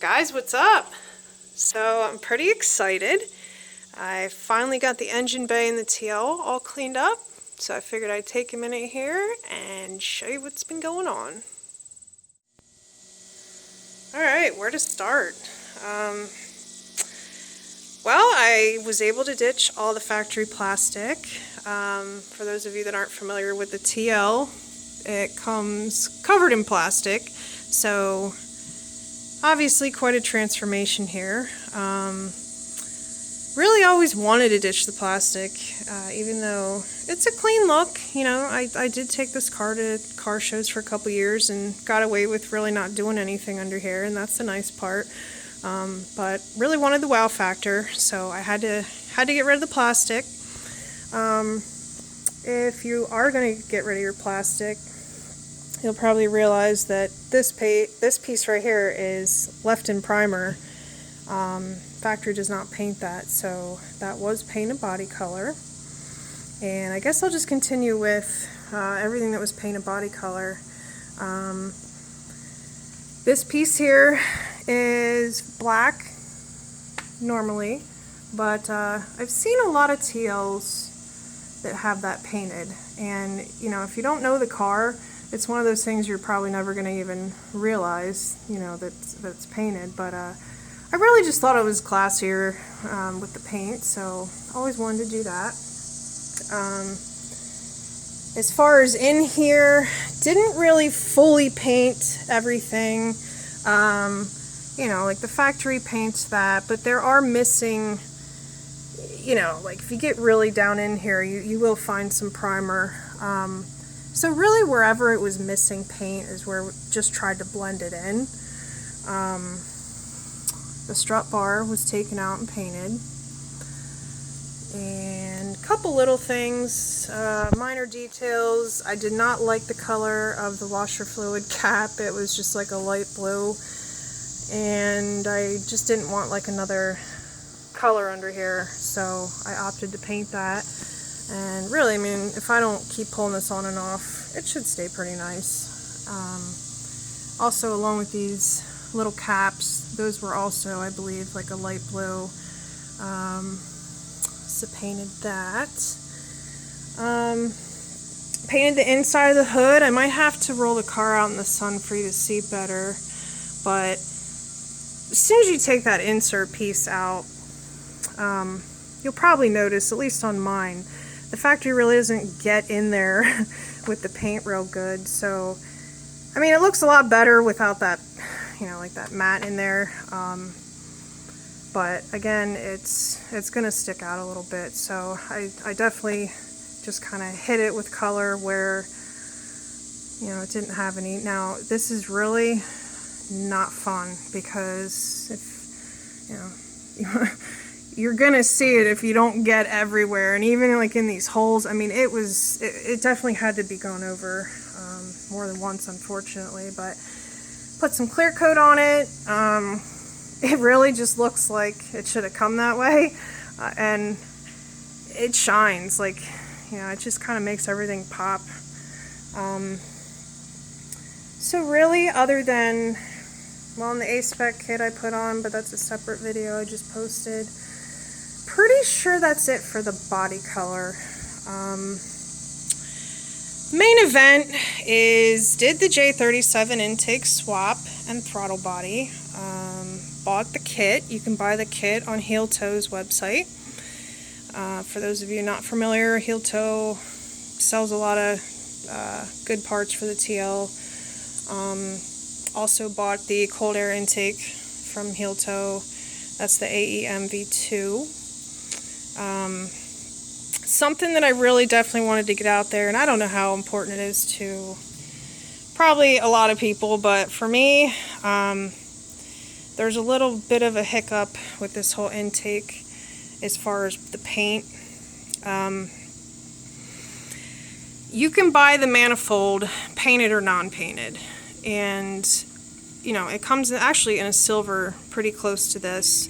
Guys, what's up? So I'm pretty excited. I finally got the engine bay and the TL all cleaned up, so I figured I'd take a minute here and show you what's been going on. Alright, where to start? Well, I was able to ditch all the factory plastic. For those of you that aren't familiar with the TL, it comes covered in plastic, so obviously quite a transformation here. Really always wanted to ditch the plastic, even though it's a clean look. You know, I did take this car to car shows for a couple years and got away with really not doing anything under here, and that's the nice part. But really wanted the wow factor, so I had to get rid of the plastic. If you are going to get rid of your plastic, you'll probably realize that this piece right here is left in primer. Factory does not paint that, so that was painted body color. And I guess I'll just continue with everything that was painted body color. This piece here is black normally, but I've seen a lot of TLs that have that painted. And you know, if you don't know the car, it's one of those things you're probably never going to even realize, you know, that's painted. But I really just thought it was classier with the paint, so always wanted to do that. As far as in here, didn't really fully paint everything. You know, like the factory paints that, but there are missing, you know, like if you get really down in here, you will find some primer. So really wherever it was missing paint is where we just tried to blend it in. The strut bar was taken out and painted. And a couple little things, minor details. I did not like the color of the washer fluid cap. It was just like a light blue. And I just didn't want like another color under here, so I opted to paint that. And really, I mean, if I don't keep pulling this on and off, it should stay pretty nice. Also, along with these little caps, those were also, I believe, like a light blue. So painted that. Painted the inside of the hood. I might have to roll the car out in the sun for you to see better, but as soon as you take that insert piece out, you'll probably notice, at least on mine, the factory really doesn't get in there with the paint real good. So, I mean, it looks a lot better without that, you know, like that matte in there. But again, it's going to stick out a little bit. So I definitely just kind of hit it with color where, you know, it didn't have any. Now, this is really not fun because if, you know, you're gonna see it if you don't get everywhere, and even like in these holes, I mean, it definitely had to be gone over more than once, unfortunately. But put some clear coat on it. It really just looks like it should have come that way, and it shines, like, you know, it just kind of makes everything pop. So really, other than, well, in the A-Spec kit I put on, but that's a separate video I just posted. Pretty sure that's it for the body color. Main event is did the J37 Intake Swap and throttle body. Bought the kit. You can buy the kit on Heel Toe's website. For those of you not familiar, Heel Toe sells a lot of good parts for the TL. Also bought the cold air intake from Heel Toe. That's the AEM V2. Something that I really definitely wanted to get out there, and I don't know how important it is to probably a lot of people, but for me, there's a little bit of a hiccup with this whole intake as far as the paint. You can buy the manifold painted or non-painted, and you know, it comes actually in a silver pretty close to this.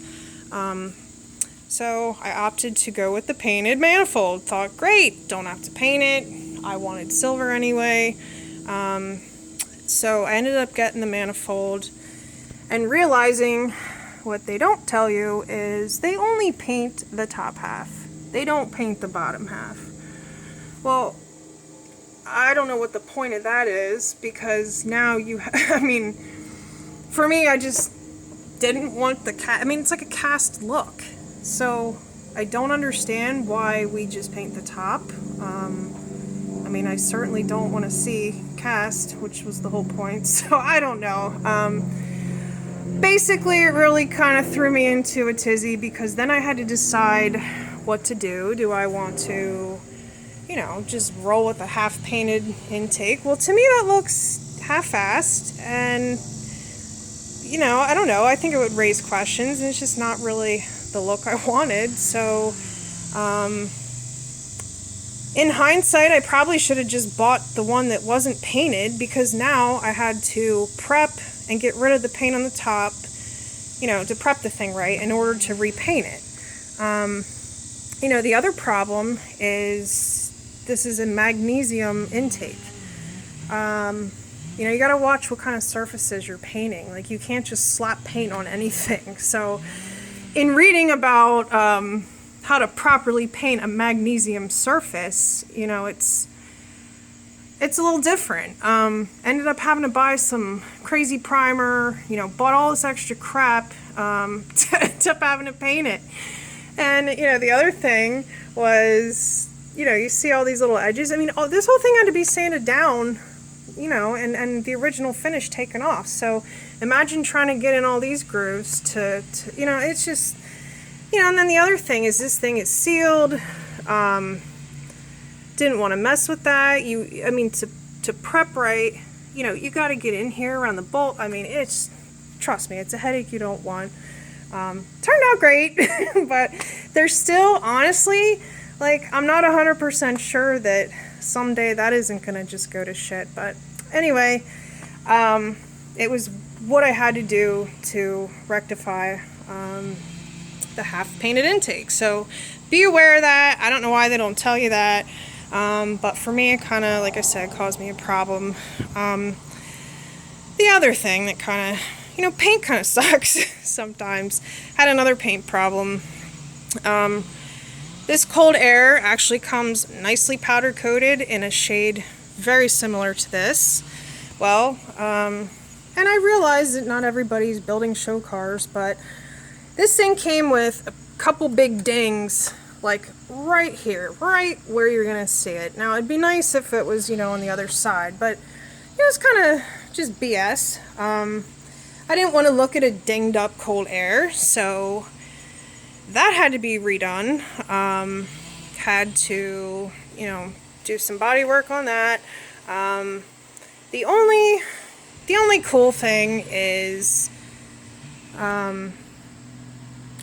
So I opted to go with the painted manifold. Thought, great, don't have to paint it. I wanted silver anyway. So I ended up getting the manifold. and realizing what they don't tell you is they only paint the top half. They don't paint the bottom half. Well, I don't know what the point of that is, because now you, I mean, for me, I just didn't want the I mean, it's like a cast look. So I don't understand why we just paint the top. I mean, I certainly don't want to see cast, which was the whole point, so I don't know. Basically, it really kind of threw me into a tizzy, because then I had to decide what to do. Do I want to, you know, just roll with a half-painted intake? Well, to me that looks half-assed, and, you know, I don't know. I think it would raise questions, and it's just not really the look I wanted. So, in hindsight, I probably should have just bought the one that wasn't painted, because now I had to prep and get rid of the paint on the top, you know, to prep the thing right in order to repaint it. You know, the other problem is this is a magnesium intake. You know, you gotta watch what kind of surfaces you're painting. Like, you can't just slap paint on anything. So, in reading about how to properly paint a magnesium surface, you know, it's a little different. Ended up having to buy some crazy primer, you know, bought all this extra crap, ended up having to paint it. And, you know, the other thing was, you know, you see all these little edges. I mean, this whole thing had to be sanded down, you know, and the original finish taken off. So imagine trying to get in all these grooves to you know, it's just, you know. And then the other thing is, this thing is sealed. Didn't want to mess with that. I mean, to prep right, you know, you got to get in here around the bolt. I mean, trust me, it's a headache you don't want. Turned out great, but there's still, honestly, like, I'm not 100% sure that someday that isn't going to just go to shit. But anyway, it was what I had to do to rectify the half-painted intake. So be aware of that. I don't know why they don't tell you that. But for me, it kind of, like I said, caused me a problem. The other thing that kind of, you know, paint kind of sucks sometimes. Had another paint problem. This cold air actually comes nicely powder coated in a shade very similar to this. Well, and I realize that not everybody's building show cars, but this thing came with a couple big dings, like right here, right where you're gonna see it. Now, it'd be nice if it was, you know, on the other side, but it was kind of just BS. I didn't want to look at a dinged up cold air, so that had to be redone. Had to, you know, do some body work on that. The only cool thing is,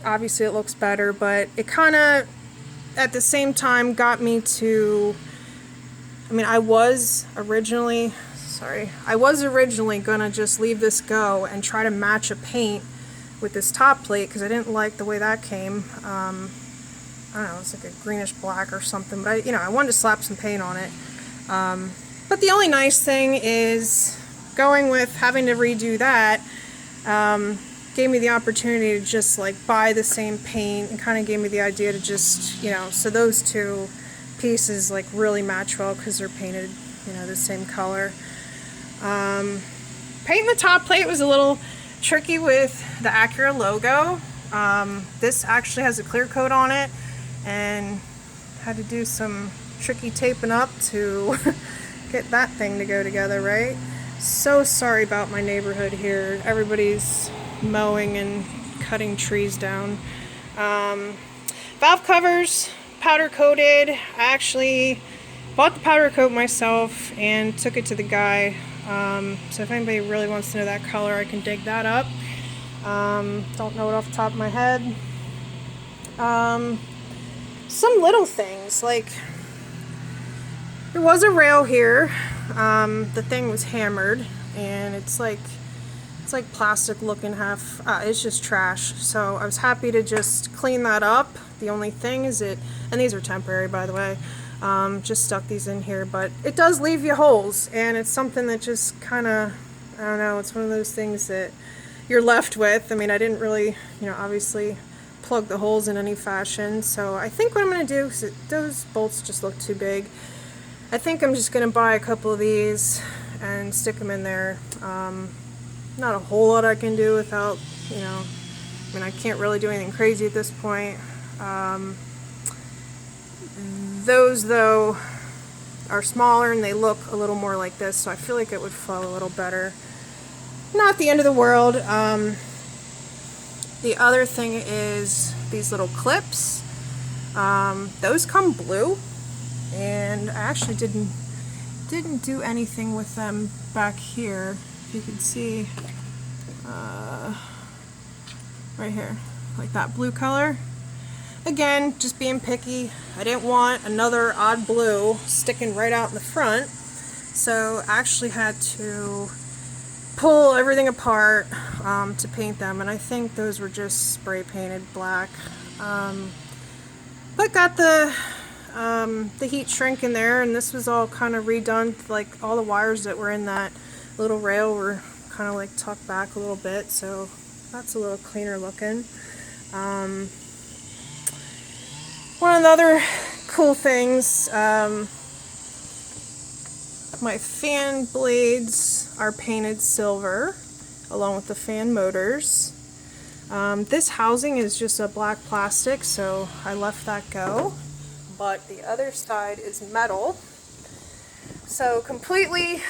obviously it looks better, but it kind of, at the same time, got me to, I mean, I was originally gonna just leave this go and try to match a paint with this top plate, because I didn't like the way that came. I don't know, it's like a greenish black or something, but I wanted to slap some paint on it. But the only nice thing is, going with having to redo that, gave me the opportunity to just like buy the same paint, and kind of gave me the idea to just, you know, so those two pieces like really match well because they're painted, you know, the same color. Painting the top plate was a little tricky with the Acura logo. This actually has a clear coat on it, and had to do some tricky taping up to get that thing to go together right. So sorry about my neighborhood here. Everybody's mowing and cutting trees down. Valve covers, powder coated. I actually bought the powder coat myself and took it to the guy. So if anybody really wants to know that color, I can dig that up. Don't know it off the top of my head. Some little things, like there was a rail here. The thing was hammered, and it's like plastic looking half. It's just trash. So I was happy to just clean that up. The only thing is and these are temporary, by the way. Just stuck these in here, but it does leave you holes, and it's something that just kind of, I don't know, it's one of those things that you're left with. I mean, I didn't really, you know, obviously plug the holes in any fashion. So I think what I'm going to do, because those bolts just look too big, I think I'm just going to buy a couple of these and stick them in there. Not a whole lot I can do without, you know, I mean, I can't really do anything crazy at this point. Those, though, are smaller and they look a little more like this, so I feel like it would flow a little better. Not the end of the world. The other thing is these little clips. Those come blue, and I actually didn't do anything with them back here. If you can see, right here, like that blue color. Again, just being picky. I didn't want another odd blue sticking right out in the front, so I actually had to pull everything apart to paint them, and I think those were just spray painted black. But got the heat shrink in there, and this was all kind of redone. Like all the wires that were in that little rail were kind of like tucked back a little bit, so that's a little cleaner looking. One of the other cool things, my fan blades are painted silver along with the fan motors. This housing is just a black plastic, so I left that go. But the other side is metal. So completely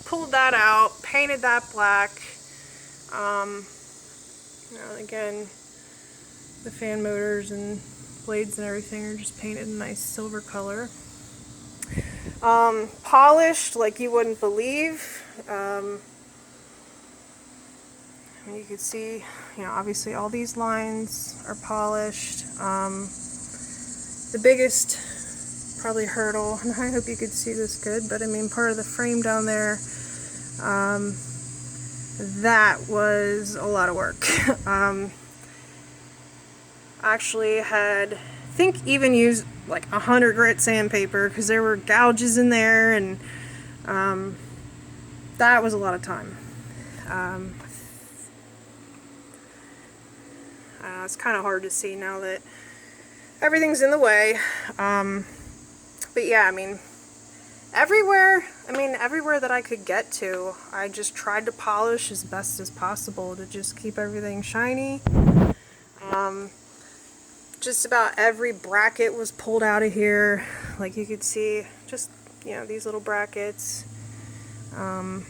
pulled that out, painted that black. You know, again, the fan motors and blades and everything are just painted a nice silver color. Polished like you wouldn't believe. You can see, you know, obviously all these lines are polished. The biggest probably hurdle, and I hope you could see this good, but I mean part of the frame down there, that was a lot of work. Actually had, I think, even used like 100 grit sandpaper because there were gouges in there, and that was a lot of time. It's kind of hard to see now that everything's in the way. But yeah, I mean, everywhere that I could get to, I just tried to polish as best as possible to just keep everything shiny. Just about every bracket was pulled out of here. Like you could see, just, you know, these little brackets. You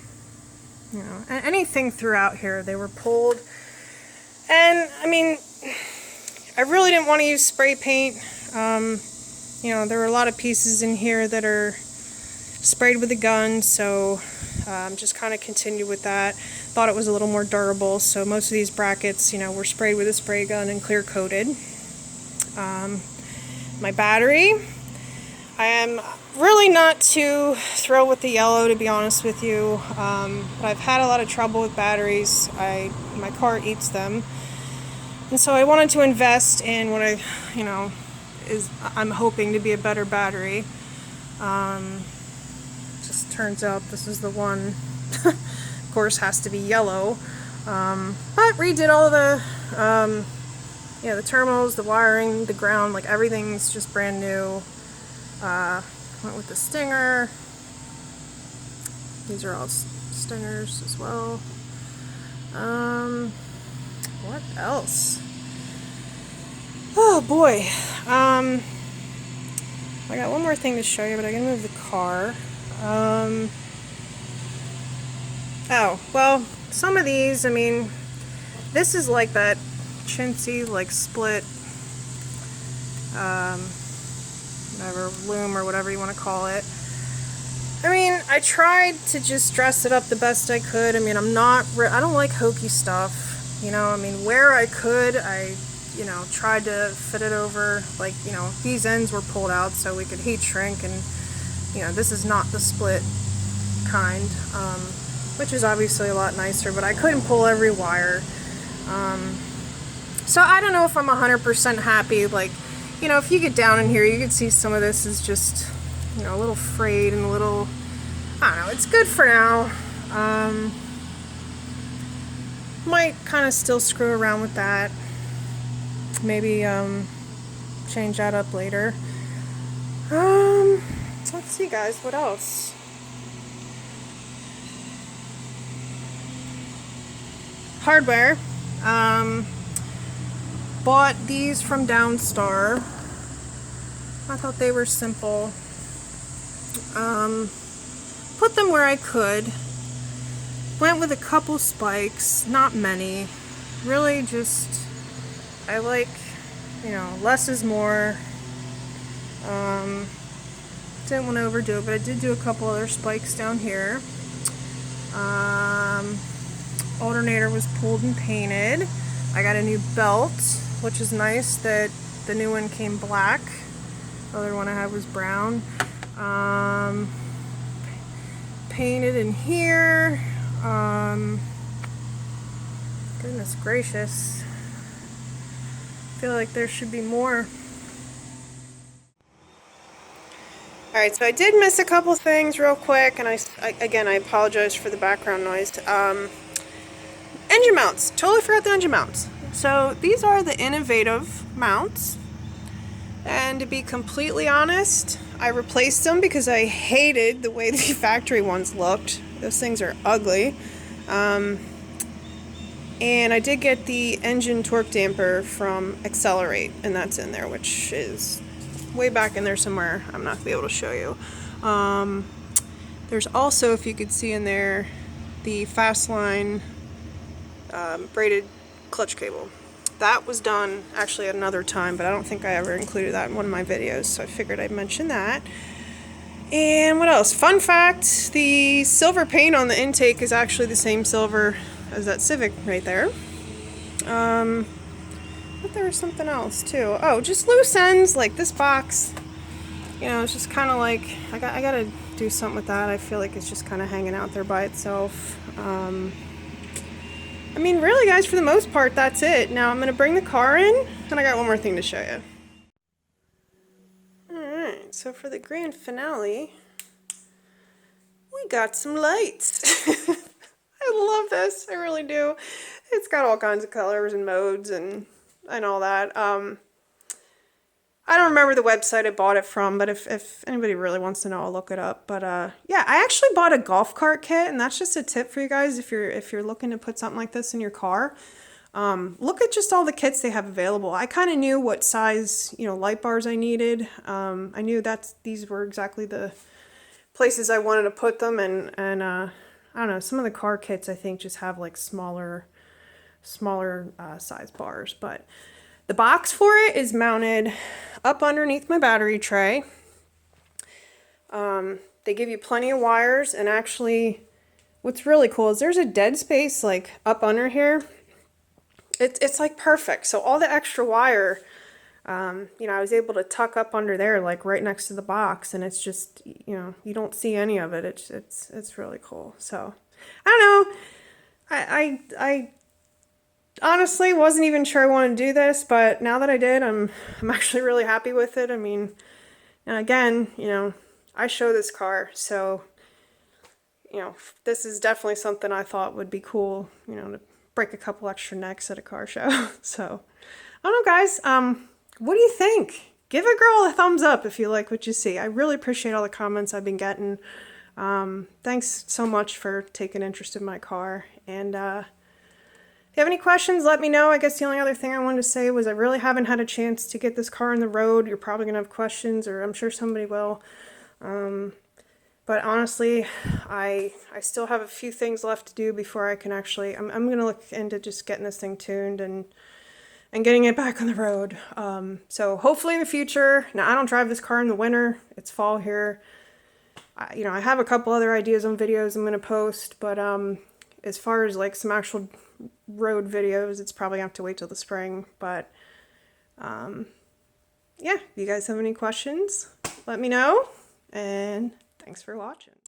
know, anything throughout here, they were pulled. And I mean, I really didn't want to use spray paint. You know, there were a lot of pieces in here that are sprayed with a gun, so just kind of continued with that. Thought it was a little more durable, so most of these brackets, you know, were sprayed with a spray gun and clear coated. My battery, I am really not too thrilled with the yellow, to be honest with you. But I've had a lot of trouble with batteries. My car eats them, and so I wanted to invest in what I'm hoping to be a better battery. Just turns out this is the one. Of course, has to be yellow. But redid all the the terminals, the wiring, the ground, like everything's just brand new. Went with the stinger. These are all stingers as well. What else? Oh boy. I got one more thing to show you, but I gotta move the car. Oh, well, some of these, I mean, this is like that chintzy, like split, whatever, loom or whatever you want to call it. I mean, I tried to just dress it up the best I could. I mean, I don't like hokey stuff, you know. I mean, where I could, I tried to fit it over. Like, you know, these ends were pulled out so we could heat shrink, and, you know, this is not the split kind, which is obviously a lot nicer, but I couldn't pull every wire. So I don't know if I'm 100% happy. Like, you know, if you get down in here, you can see some of this is just, you know, a little frayed and a little, I don't know, it's good for now. might kind of still screw around with that. Maybe change that up later. Let's see, guys, what else? Hardware. Bought these from Downstar. I thought they were simple. Put them where I could. Went with a couple spikes, not many. Really just, I like, you know, less is more. Didn't want to overdo it, but I did do a couple other spikes down here. Alternator was pulled and painted. I got a new belt, which is nice that the new one came black. The other one I had was brown. Painted in here. Goodness gracious. I feel like there should be more. Alright, so I did miss a couple things real quick, and again, I apologize for the background noise. Engine mounts. Totally forgot the engine mounts. So these are the innovative mounts, and to be completely honest, I replaced them because I hated the way the factory ones looked. Those things are ugly. And I did get the engine torque damper from Accelerate, and that's in there, which is way back in there somewhere. I'm not going to be able to show you. There's also, if you could see in there, the Fastline braided clutch cable. That was done actually at another time, but I don't think I ever included that in one of my videos, so I figured I'd mention that. And what else? Fun fact, the silver paint on the intake is actually the same silver as that Civic right there. But there was something else too. Oh, just loose ends, like this box. You know, it's just kind of like, I gotta do something with that. I feel like it's just kind of hanging out there by itself. I mean, really, guys, for the most part, that's it. Now, I'm going to bring the car in, and I got one more thing to show you. Alright, so for the grand finale, we got some lights. I love this. I really do. It's got all kinds of colors and modes and all that. I don't remember the website I bought it from, but if anybody really wants to know, I'll look it up. But yeah, I actually bought a golf cart kit, and that's just a tip for you guys if you're looking to put something like this in your car. Look at just all the kits they have available. I kind of knew what size, you know, light bars I needed. I knew these were exactly the places I wanted to put them, and I don't know, some of the car kits I think just have like smaller size bars, but the box for it is mounted up underneath my battery tray. They give you plenty of wires, and actually what's really cool is there's a dead space like up under here. It's like perfect. So all the extra wire, you know, I was able to tuck up under there like right next to the box, and it's just, you know, you don't see any of it. It's really cool. So I don't know. I honestly wasn't even sure I wanted to do this, but now that I did, I'm actually really happy with it. I mean, again, you know, I show this car, so, you know, this is definitely something I thought would be cool, you know, to break a couple extra necks at a car show. So, I don't know, guys. What do you think? Give a girl a thumbs up if you like what you see. I really appreciate all the comments I've been getting. Thanks so much for taking interest in my car, and if you have any questions, let me know. I guess the only other thing I wanted to say was I really haven't had a chance to get this car on the road. You're probably going to have questions, or I'm sure somebody will. But honestly, I still have a few things left to do before I can actually, I'm going to look into just getting this thing tuned and getting it back on the road. So hopefully in the future, now I don't drive this car in the winter. It's fall here. You know, I have a couple other ideas on videos I'm going to post, but as far as like some actual road videos, it's probably gonna have to wait till the spring. But yeah, if you guys have any questions, let me know, and thanks for watching.